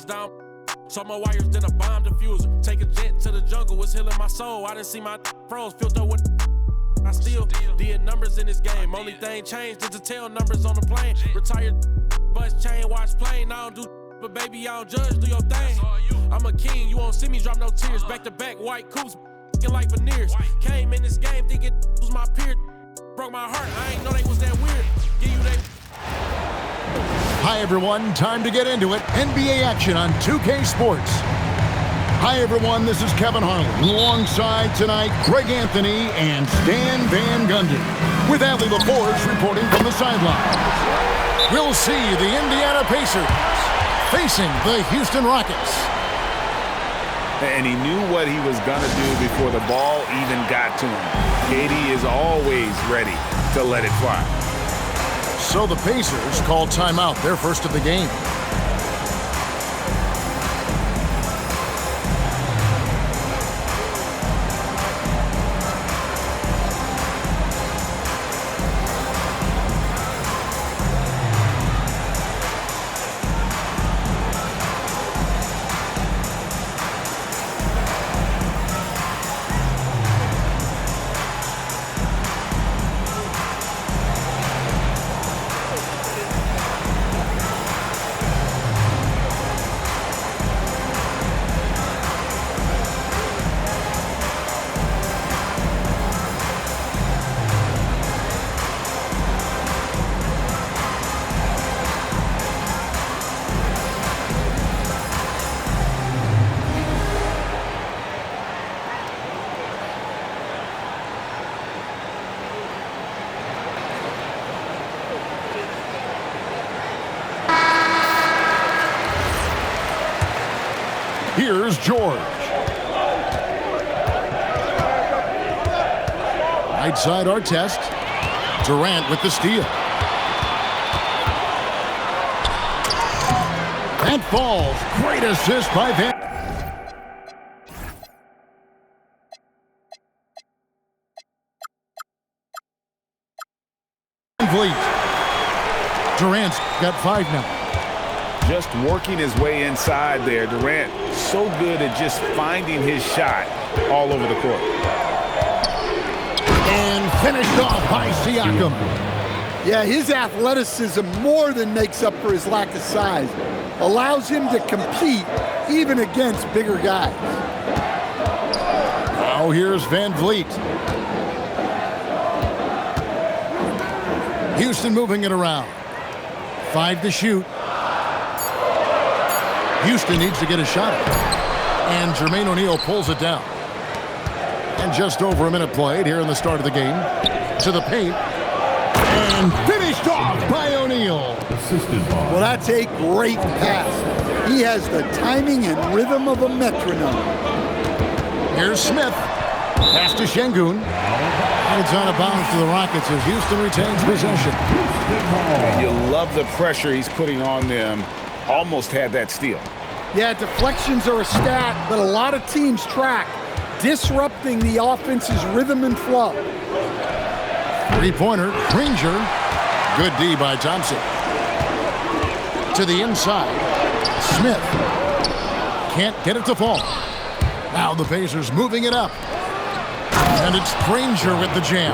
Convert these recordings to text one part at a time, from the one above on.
down. So more wires than a bomb diffuser. Take a jet to the jungle, it's healing my soul. I didn't see my froze filled up with. I still did numbers in this game. Only thing changed is the tail numbers on the plane. Retired bus chain, watch plane. I don't do, but baby, I don't judge, do your thing. I'm a king, you won't see me drop no tears. Back to back, white coops, like veneers. Came in this game thinking was my peer. Broke my heart, I ain't know they was that weird. Give you they. Hi everyone, time to get into it. NBA action on 2K Sports. Hi everyone, this is Kevin Harlan. Alongside tonight, Greg Anthony and Stan Van Gundy. With Adley LaForge reporting from the sideline. We'll see the Indiana Pacers facing the Houston Rockets. And he knew what he was going to do before the ball even got to him. KD is always ready to let it fly. So the Pacers call timeout, their first of the game. Here's George. Right side Artest. Durant with the steal. That falls. Great assist by Van Vliet. Durant's got 5 now. Just working his way inside there. Durant so good at just finding his shot all over the court. And finished off by Siakam. Yeah, his athleticism more than makes up for his lack of size. Allows him to compete even against bigger guys. Now here's Van Vliet. Houston moving it around. 5 to shoot. Houston needs to get a shot. And Jermaine O'Neal pulls it down. And just over a minute played here in the start of the game. To the paint. And finished off by O'Neal. Well, that's a great pass. He has the timing and rhythm of a metronome. Here's Smith. Pass to Şengün. And it's out of bounds to the Rockets as Houston retains possession. And you love the pressure he's putting on them. Almost had that steal. Yeah, deflections are a stat that a lot of teams track, disrupting the offense's rhythm and flow. 3-pointer, Granger. Good D by Thompson. To the inside, Smith. Can't get it to fall. Now the Pacers moving it up. And it's Granger with the jam.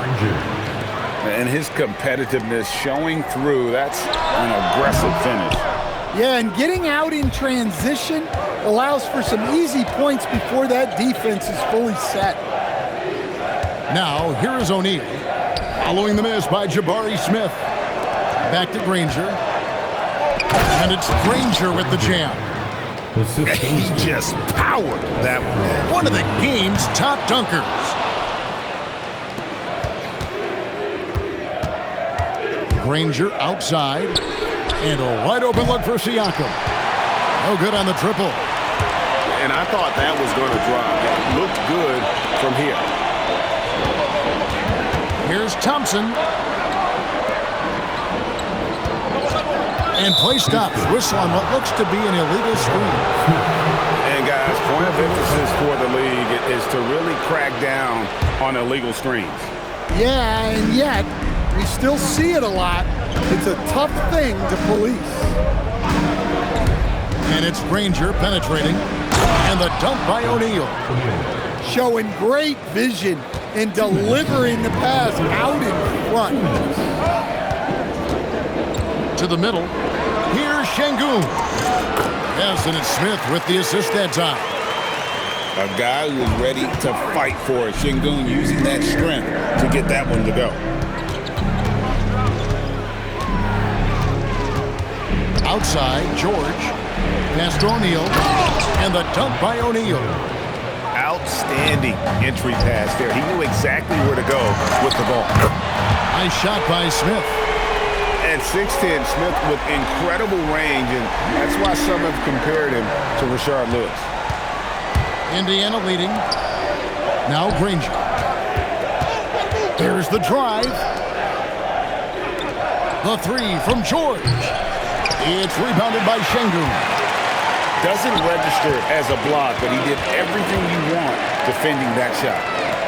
And his competitiveness showing through. That's an aggressive finish. Yeah, and getting out in transition allows for some easy points before that defense is fully set. Now, here is O'Neal. Following the miss by Jabari Smith. Back to Granger. And it's Granger with the jam. He just powered that one. One of the game's top dunkers. Granger outside. And a wide open look for Siakam. No good on the triple. And I thought that was going to drop. It looked good from here. Here's Thompson. And play stops. Whistle on what looks to be an illegal screen. And guys, point of emphasis for the league is to really crack down on illegal screens. Yeah, and yet we still see it a lot. It's a tough thing to police. And it's Granger penetrating. And the dunk by O'Neal. Showing great vision in delivering the pass out in front. To the middle. Here's Şengün. Yes, and it's Smith with the assist that time. A guy who is ready to fight for it. Şengün using that strength to get that one to go. Outside, George. Pass to O'Neal. And the dunk by O'Neal. Outstanding entry pass there. He knew exactly where to go with the ball. Nice shot by Smith. At 6'10", Smith with incredible range, and that's why some have compared him to Rashard Lewis. Indiana leading. Now Granger. There's the drive. The three from George. It's rebounded by Şengün. Doesn't register as a block, but he did everything you want defending that shot.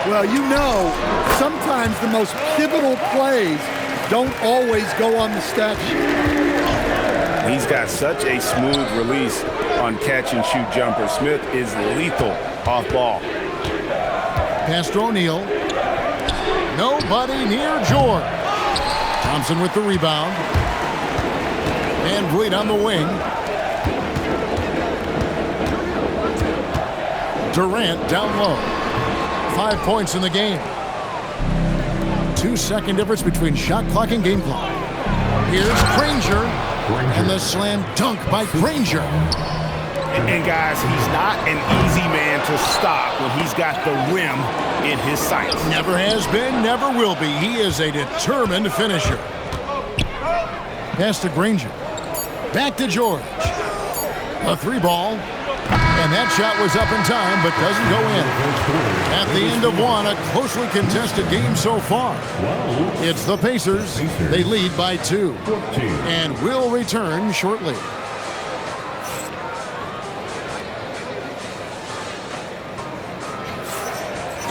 Well, you know, sometimes the most pivotal plays don't always go on the stat sheet. He's got such a smooth release on catch-and-shoot jumper. Smith is lethal off ball. Pass to O'Neal. Nobody near George. Thompson with the rebound. Van Vliet on the wing. Durant down low. 5 points in the game. 2-second difference between shot clock and game clock. Here's Granger. And the slam dunk by Granger. And guys, he's not an easy man to stop when he's got the rim in his sights. Never has been, never will be. He is a determined finisher. Pass to Granger. Back to George. A three ball. And that shot was up in time, but doesn't go in. At the end of one, a closely contested game so far. It's the Pacers. They lead by 2. And will return shortly.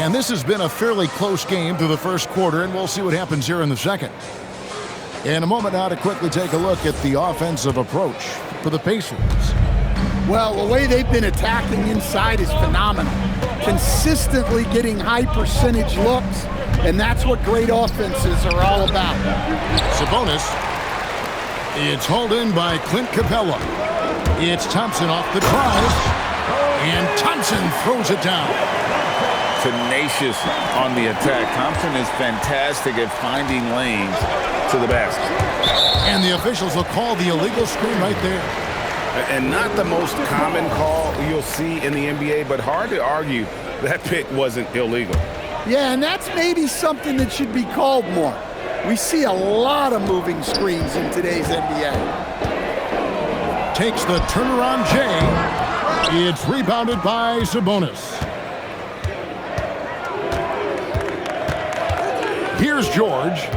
And this has been a fairly close game through the first quarter, and we'll see what happens here in the second. In a moment now to quickly take a look at the offensive approach for the Pacers. Well, the way they've been attacking inside is phenomenal. Consistently getting high percentage looks, and that's what great offenses are all about. Sabonis. It's hauled in by Clint Capella. It's Thompson off the drive, and Thompson throws it down. Tenacious on the attack. Thompson is fantastic at finding lanes to the basket. And the officials will call the illegal screen right there. And not the most common call you'll see in the NBA, but hard to argue that pick wasn't illegal. Yeah, and that's maybe something that should be called more. We see a lot of moving screens in today's NBA. Takes the turnaround Jay. It's rebounded by Sabonis. Here's George.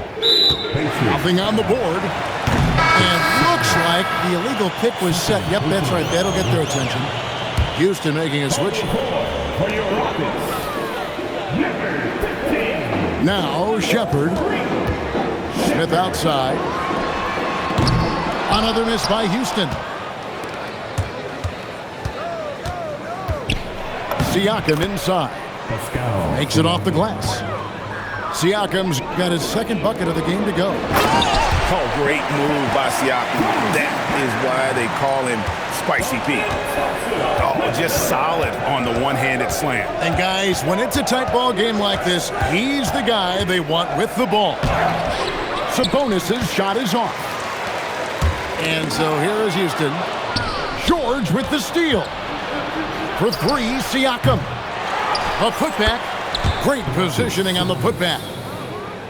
Nothing on the board. And looks like the illegal pick was set. Yep, that's right. That'll get their attention. Houston making a switch. Now Shepherd. Smith outside. Another miss by Houston. Siakam inside. Makes it off the glass. Siakam's got his second bucket of the game to go. Oh, great move by Siakam. That is why they call him Spicy P. Oh, just solid on the one-handed slam. And guys, when it's a tight ball game like this, he's the guy they want with the ball. Sabonis' shot is off. And so here is Houston. George with the steal. For 3, Siakam. A putback. Great positioning on the putback.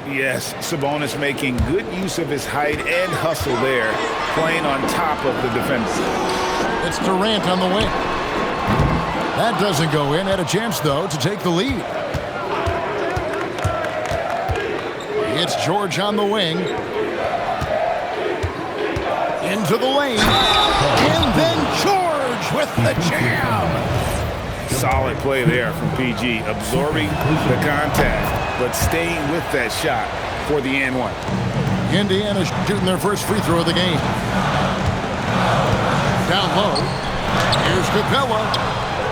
Yes, Sabonis making good use of his height and hustle there, playing on top of the defense. It's Durant on the wing. That doesn't go in. Had a chance, though, to take the lead. It's George on the wing. Into the lane. And then George with the jam. Solid play there from PG, absorbing the contact, but staying with that shot for the and one. Indiana shooting their first free throw of the game. Down low. Here's Capella.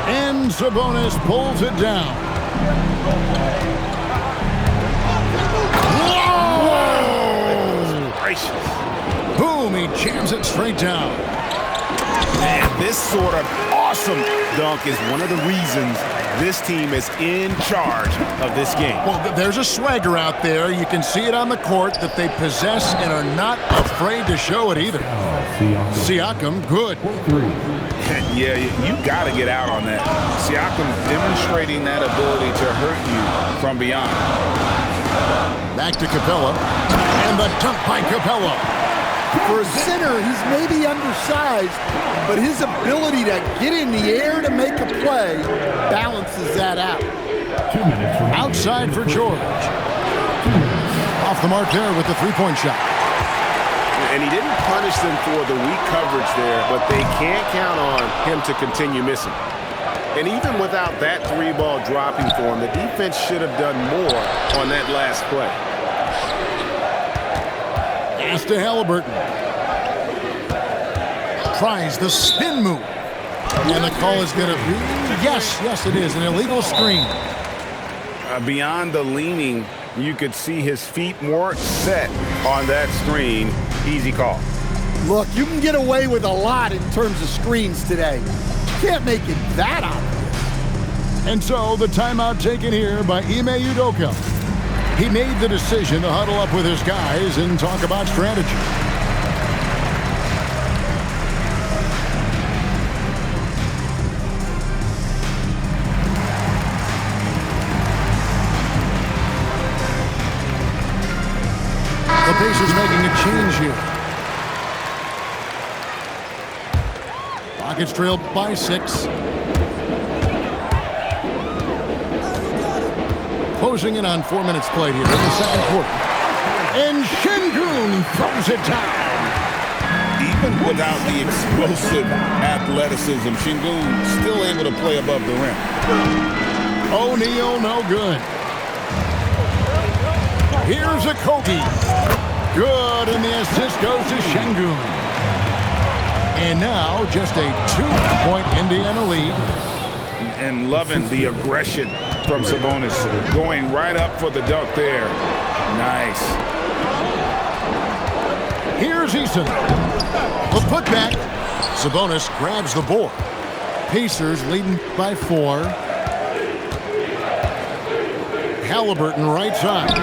And Sabonis pulls it down. Whoa! Gracious. Boom, he jams it straight down. And this sort of awesome dunk is one of the reasons this team is in charge of this game. Well, there's a swagger out there. You can see it on the court that they possess and are not afraid to show it either. Siakam, good. Yeah, you got to get out on that. Siakam demonstrating that ability to hurt you from beyond. Back to Capella. And the dunk by Capella. For a center, he's maybe undersized, but his ability to get in the air to make a play balances that out. Outside for George. Off the mark there with the three-point shot. And he didn't punish them for the weak coverage there, but they can't count on him to continue missing. And even without that three ball dropping for him, the defense should have done more on that last play. Pass to Halliburton. Tries the spin move. And the call is going to be, yes, it is, an illegal screen. Beyond the leaning, you could see his feet weren't set on that screen. Easy call. Look, you can get away with a lot in terms of screens today. You can't make it that obvious. And so the timeout taken here by Ime Udoka. He made the decision to huddle up with his guys and talk about strategy. The Pacers making a change here. Rockets trailed by 6. Closing in on 4 minutes played here in the second quarter. And Şengün throws it down. Even without the explosive athleticism, Şengün still able to play above the rim. O'Neal, no good. Here's a Kobe. Good, and the assist goes to Şengün. And now just a 2-point Indiana lead. And loving the aggression from Sabonis, going right up for the dunk there. Nice. Here's Eason. The putback. Sabonis grabs the board. Pacers leading by 4. Halliburton right side.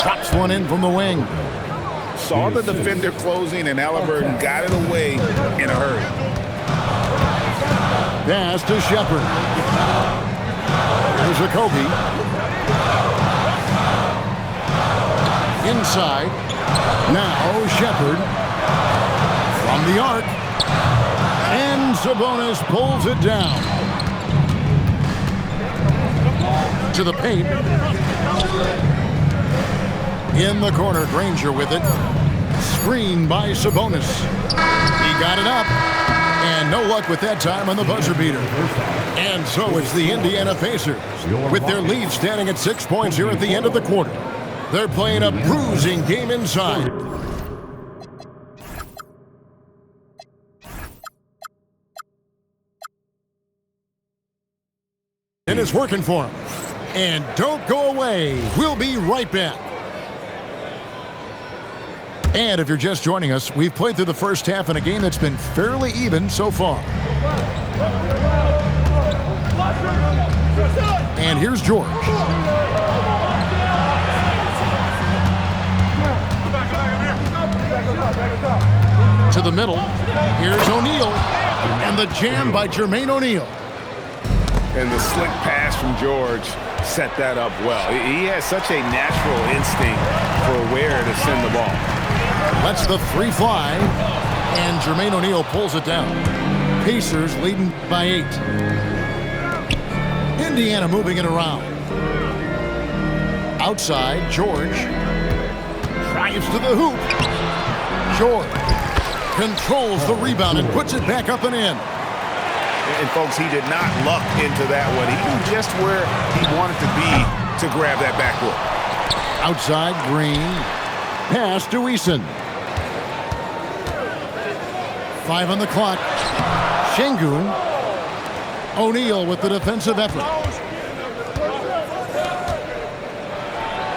Drops one in from the wing. Saw the defender closing, and Halliburton got it away in a hurry. Pass to Shepherd. Here's a Kobe. Inside. Now Shepherd. From the arc. And Sabonis pulls it down. To the paint. In the corner, Granger with it. Screen by Sabonis. He got it up. And no luck with that time on the buzzer beater. And so it's the Indiana Pacers, with their lead standing at 6 points here at the end of the quarter. They're playing a bruising game inside. And it's working for them. And don't go away. We'll be right back. And if you're just joining us, we've played through the first half in a game that's been fairly even so far. And here's George. To the middle. Here's O'Neal. And the jam by Jermaine O'Neal. And the slick pass from George set that up well. He has such a natural instinct for where to send the ball. Lets the 3 fly, and Jermaine O'Neal pulls it down. Pacers leading by 8. Indiana moving it around. Outside, George drives to the hoop. George controls the rebound and puts it back up and in. And folks, he did not luck into that one. He knew just where he wanted to be to grab that backboard. Outside, Green. Pass to Eason. 5 on the clock. Şengün. O'Neal with the defensive effort.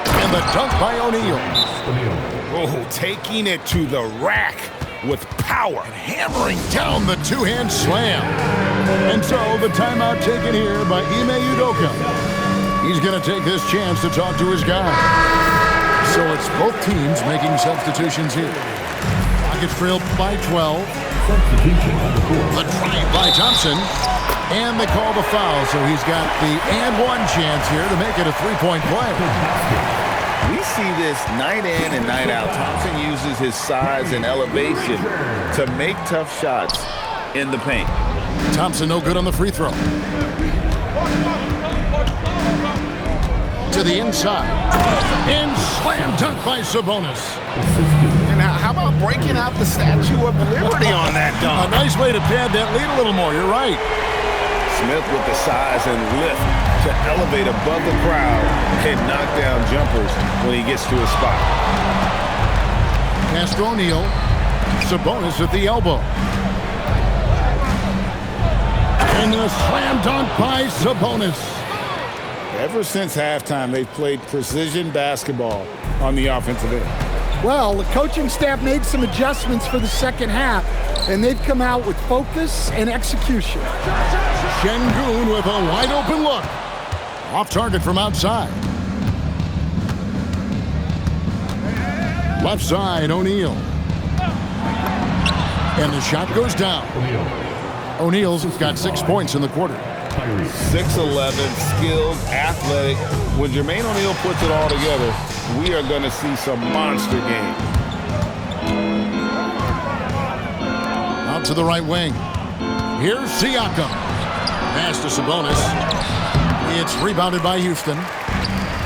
And the dunk by O'Neal. Oh, taking it to the rack with power. And hammering down the two-hand slam. And so the timeout taken here by Ime Udoka. He's going to take this chance to talk to his guy. So it's both teams making substitutions here. Rockets trail by 12. The drive by Thompson. And they call the foul, so he's got the and-one chance here to make it a three-point play. We see this night in and night out. Thompson uses his size and elevation to make tough shots in the paint. Thompson no good on the free throw. To the inside. And slam dunk by Sabonis. And how about breaking out the Statue of Liberty on that dunk? A nice way to pad that lead a little more. You're right. Smith with the size and lift to elevate above the crowd and knock down jumpers when he gets to his spot. Pass to O'Neal. Sabonis at the elbow. And the slam dunk by Sabonis. Ever since halftime, they've played precision basketball on the offensive end. Well, the coaching staff made some adjustments for the second half, and they've come out with focus and execution. Şengün with a wide open look. Off target from outside. Left side, O'Neal. And the shot goes down. O'Neal's got 6 points in the quarter. 6'11", skilled, athletic. When Jermaine O'Neal puts it all together, we are going to see some monster games. Out to the right wing. Here's Siakam. Pass to Sabonis. It's rebounded by Houston.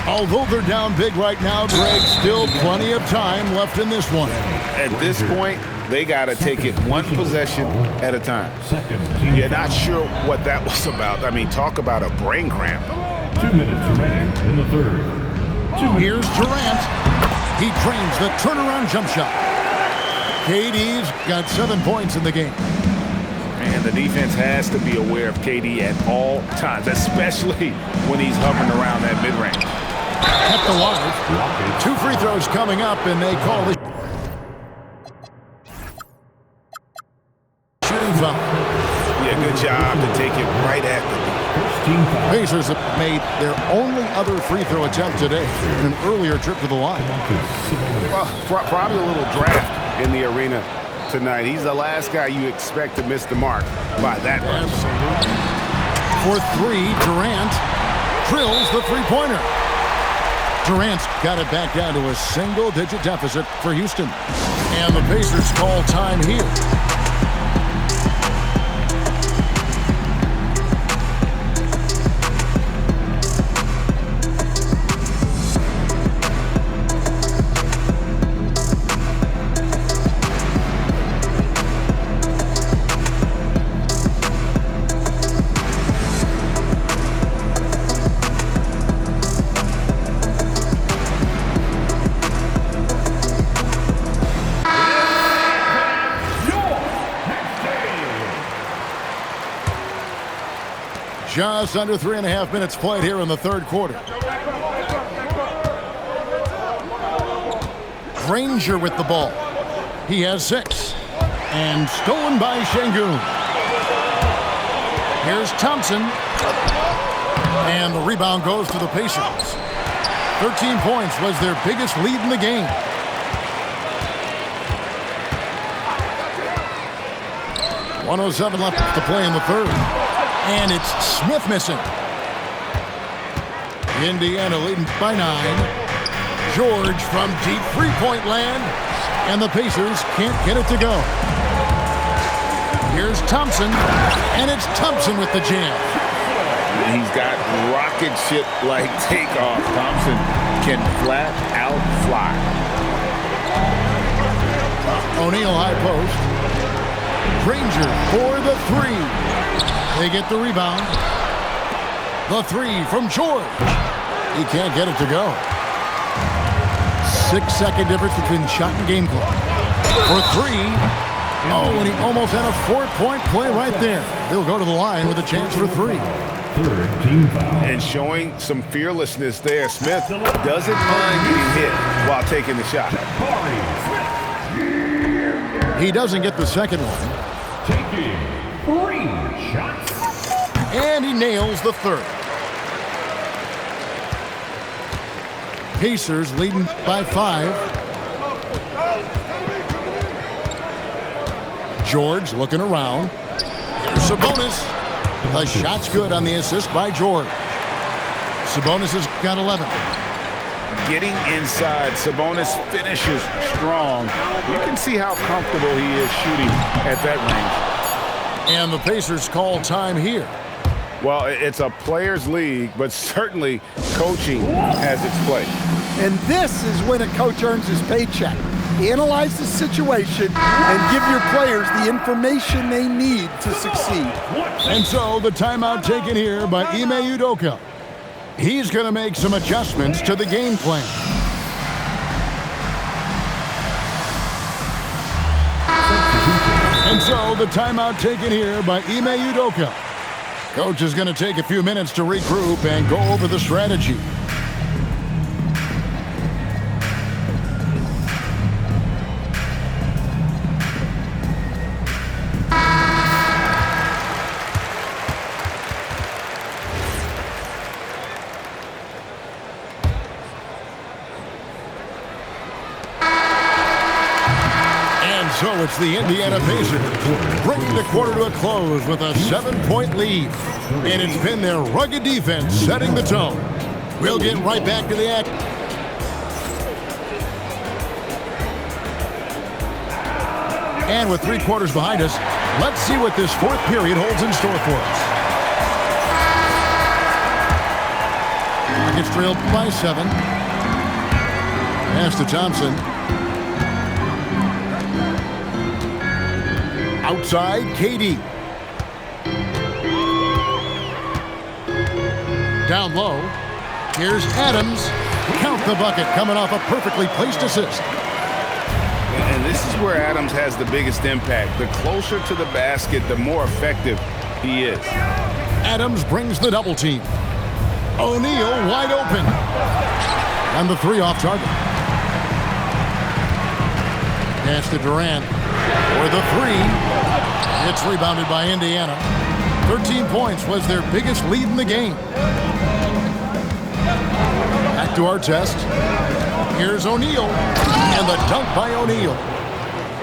Although they're down big right now, Greg, still plenty of time left in this one. At this point, they got to take it one possession at a time. You're not sure what that was about. I mean, talk about a brain cramp. 2 minutes remaining in the third. Here's Durant. He trains the turnaround jump shot. KD's got 7 points in the game. Man, the defense has to be aware of KD at all times, especially when he's hovering around that mid-range. Kept alive. 2 free throws coming up, and they call the shooting foul. Yeah, good job to take it right at the Pacers have made their only other free throw attempt today in an earlier trip to the line. Well, probably a little draft in the arena tonight. He's the last guy you expect to miss the mark by that much. For 3, Durant drills the three-pointer. Durant's got it back down to a single-digit deficit for Houston. And the Pacers call time here. Just under 3.5 minutes played here in the third quarter. Granger with the ball. He has 6. And stolen by Şengün. Here's Thompson. And the rebound goes to the Pacers. 13 points was their biggest lead in the game. .107 left to play in the third. And it's Smith missing. Indiana leading by 9. George from deep three-point land. And the Pacers can't get it to go. Here's Thompson. And it's Thompson with the jam. He's got rocket ship-like takeoff. Thompson can flat out fly. O'Neal high post. Granger for the 3. They get the rebound. The 3 from George. He can't get it to go. 6-second difference between shot and game clock. For 3, Oh, and he almost had a 4-point play right there. He'll go to the line with a chance for 3. Third team foul. And showing some fearlessness there. Smith doesn't mind getting hit while taking the shot. He doesn't get the second one. Taking 3 shots. And he nails the third. Pacers leading by 5. George looking around. Here's Sabonis. The shot's good on the assist by George. Sabonis has got 11. Getting inside, Sabonis finishes strong. You can see how comfortable he is shooting at that range. And the Pacers call time here. Well, it's a players' league, but certainly coaching has its place. And this is when a coach earns his paycheck. Analyze the situation and give your players the information they need to succeed. And so the timeout taken here by Ime Udoka. He's going to make some adjustments to the game plan. And so the timeout taken here by Ime Udoka. Coach is going to take a few minutes to regroup and go over the strategy. So it's the Indiana Pacers bringing the quarter to a close with a 7-point lead. And it's been their rugged defense setting the tone. We'll get right back to the act. And with 3 quarters behind us, let's see what this 4th period holds in store for us. Rockets trailed by 7. Pass to Thompson. Outside, KD. Down low. Here's Adams. Count the bucket, coming off a perfectly placed assist. And this is where Adams has the biggest impact. The closer to the basket, the more effective he is. Adams brings the double team. O'Neal wide open. And the 3 off target. Pass to Durant. For the 3. It's rebounded by Indiana. 13 points was their biggest lead in the game. Back to our test. Here's O'Neal. And the dunk by O'Neal.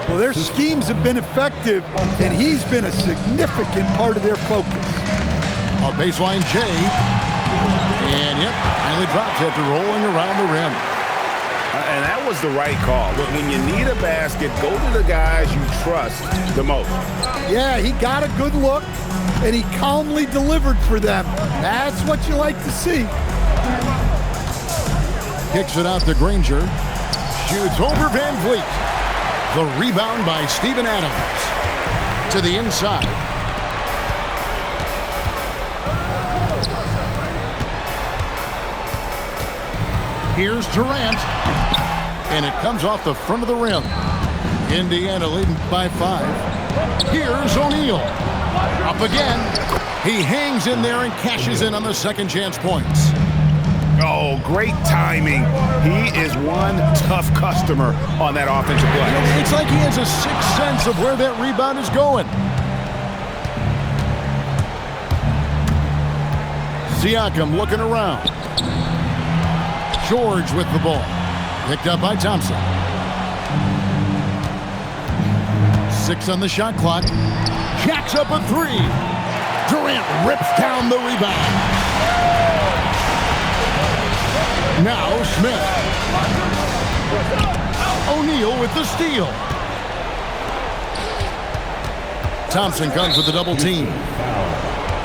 Well, their schemes have been effective, and he's been a significant part of their focus. A baseline J. And yep, finally drops after rolling around the rim. And that was the right call. But when you need a basket, go to the guys you trust the most. Yeah, he got a good look, and he calmly delivered for them. That's what you like to see. Kicks it out to Granger. Shoots over Van Vliet. The rebound by Steven Adams. To the inside. Here's Durant. And it comes off the front of the rim. Indiana leading by 5. Here's O'Neal. Up again. He hangs in there and cashes in on the second chance points. Oh, great timing. He is one tough customer on that offensive play. It's like he has a sixth sense of where that rebound is going. Siakam looking around. George with the ball. Picked up by Thompson. 6 on the shot clock. Jacks up a 3. Durant rips down the rebound. Now Smith. O'Neal with the steal. Thompson comes with the double team.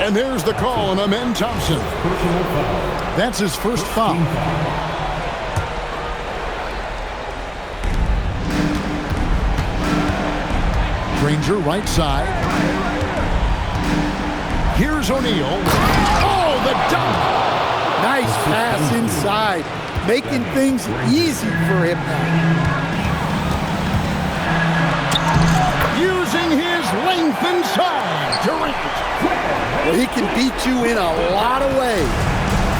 And there's the call on Amen Thompson. That's his first foul. Granger right side. Here's O'Neal. Oh, the dunk! Nice pass inside, making things easy for him now. Use deep inside. Durant. Well, he can beat you in a lot of ways.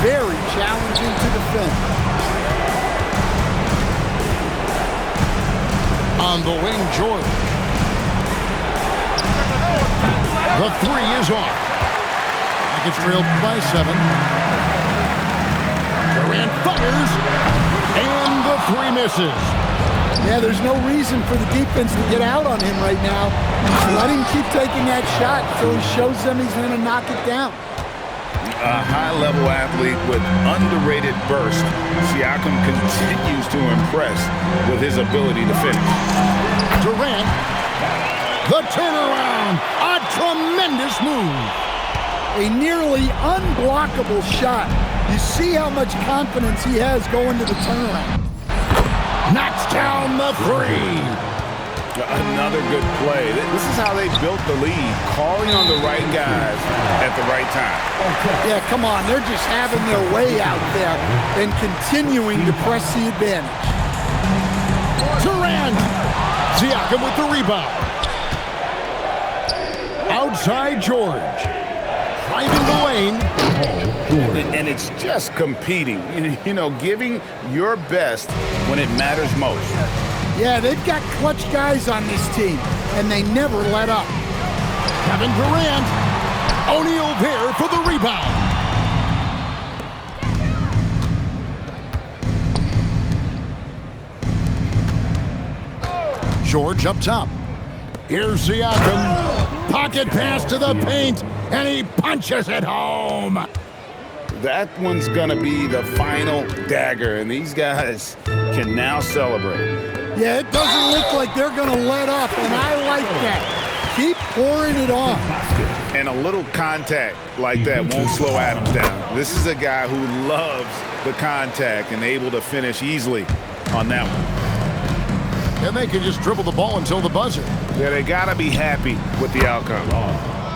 Very challenging to defend. On the wing, George. The three is off. It's trailed by 7. Durant fires, and the 3 misses. Yeah, there's no reason for the defense to get out on him right now. Just let him keep taking that shot until he shows them he's going to knock it down. A high-level athlete with underrated burst, Siakam continues to impress with his ability to finish. Durant, the turnaround, a tremendous move. A nearly unblockable shot. You see how much confidence he has going to the turnaround. Knocks down the 3. Another good play. This is how they built the lead, calling on the right guys at the right time. Yeah, come on. They're just having their way out there and continuing to press the advantage. Durant. Siakam with the rebound. Outside George. Driving the lane. And it's just competing, you know, giving your best when it matters most. Yeah, they've got clutch guys on this team, and they never let up. Kevin Durant. O'Neal there for the rebound. George up top. Here's Siakam. Pocket pass to the paint, and he punches it home. That one's going to be the final dagger, and these guys can now celebrate. Yeah, it doesn't look like they're going to let up, and I like that. Keep pouring it on. And a little contact like that won't slow Adams down. This is a guy who loves the contact and able to finish easily on that one. And they can just dribble the ball until the buzzer. Yeah, they got to be happy with the outcome.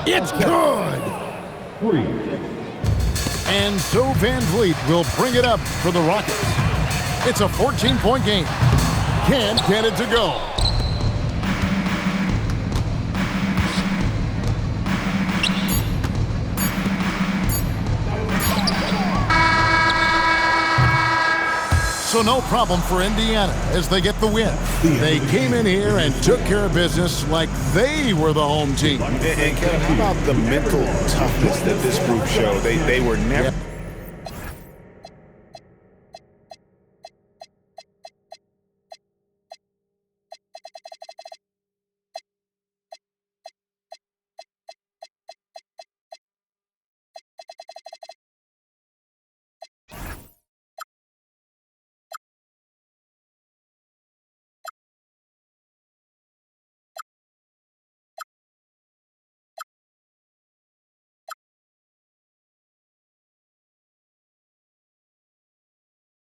It's good. 3. And so Van Vliet will bring it up for the Rockets. It's a 14-point game. Can't get it to go. So no problem for Indiana as they get the win. They came in here and took care of business like they were the home team. And Kevin, how about the mental toughness that this group showed? They were never...